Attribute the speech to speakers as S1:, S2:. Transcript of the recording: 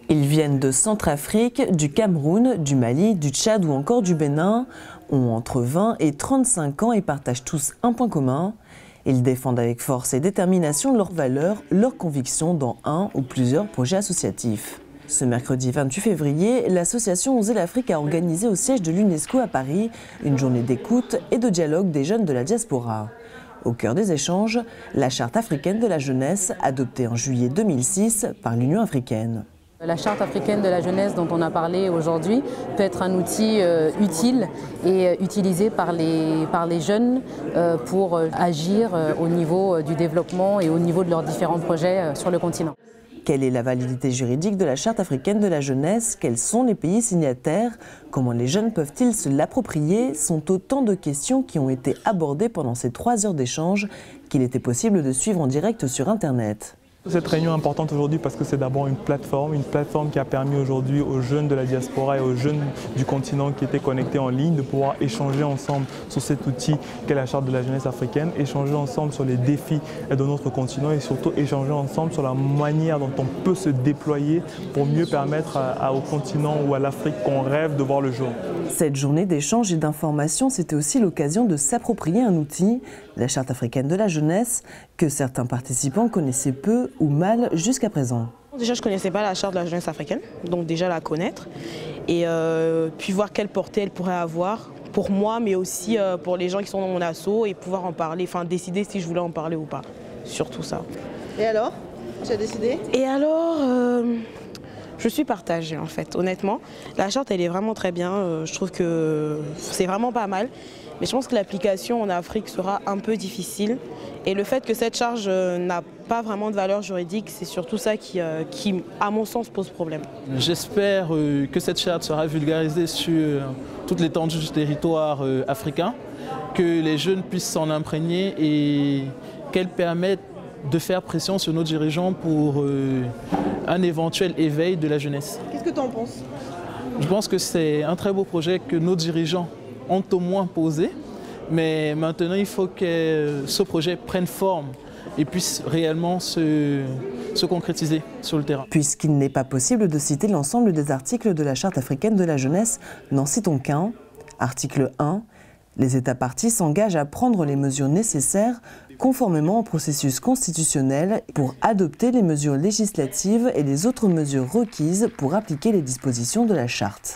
S1: Ils viennent de Centrafrique, du Cameroun, du Mali, du Tchad ou encore du Bénin, ont entre 20 et 35 ans et partagent tous un point commun. Ils défendent avec force et détermination leurs valeurs, leurs convictions dans un ou plusieurs projets associatifs. Ce mercredi 28 février, l'association Oser l'Afrique a organisé au siège de l'UNESCO à Paris une journée d'écoute et de dialogue des jeunes de la diaspora. Au cœur des échanges, la Charte africaine de la jeunesse, adoptée en juillet 2006 par l'Union africaine.
S2: La Charte africaine de la jeunesse dont on a parlé aujourd'hui peut être un outil utile et utilisé par les jeunes pour agir au niveau du développement et au niveau de leurs différents projets sur le continent.
S1: Quelle est la validité juridique de la Charte africaine de la jeunesse? Quels sont les pays signataires? Comment les jeunes peuvent-ils se l'approprier? Sont autant de questions qui ont été abordées pendant ces 3 heures d'échange qu'il était possible de suivre en direct sur Internet.
S3: Cette réunion est importante aujourd'hui parce que c'est d'abord une plateforme qui a permis aujourd'hui aux jeunes de la diaspora et aux jeunes du continent qui étaient connectés en ligne de pouvoir échanger ensemble sur cet outil qu'est la Charte de la jeunesse africaine, échanger ensemble sur les défis de notre continent et surtout échanger ensemble sur la manière dont on peut se déployer pour mieux permettre au continent ou à l'Afrique qu'on rêve de voir le jour.
S1: Cette journée d'échange et d'information, c'était aussi l'occasion de s'approprier un outil, la Charte africaine de la jeunesse, que certains participants connaissaient peu ou mal jusqu'à présent.
S4: Déjà, je ne connaissais pas la Charte de la jeunesse africaine, donc déjà la connaître et puis voir quelle portée elle pourrait avoir pour moi, mais aussi pour les gens qui sont dans mon asso et pouvoir en parler, enfin décider si je voulais en parler ou pas, surtout ça.
S5: Et alors, tu as décidé?
S4: Et alors, je suis partagée en fait, honnêtement. La charte, elle est vraiment très bien, je trouve que c'est vraiment pas mal. Mais je pense que l'application en Afrique sera un peu difficile. Et le fait que cette charge n'a pas vraiment de valeur juridique, c'est surtout ça qui, à mon sens, pose problème.
S6: J'espère que cette charte sera vulgarisée sur toute l'étendue du territoire africain, que les jeunes puissent s'en imprégner et qu'elle permette de faire pression sur nos dirigeants pour un éventuel éveil de la jeunesse.
S5: Qu'est-ce que tu en penses?
S6: Je pense que c'est un très beau projet que nos dirigeants ont au moins posé, mais maintenant il faut que ce projet prenne forme et puisse réellement se concrétiser sur le terrain.
S1: Puisqu'il n'est pas possible de citer l'ensemble des articles de la Charte africaine de la jeunesse, n'en citons qu'un. Article 1. Les États parties s'engagent à prendre les mesures nécessaires conformément au processus constitutionnel pour adopter les mesures législatives et les autres mesures requises pour appliquer les dispositions de la Charte.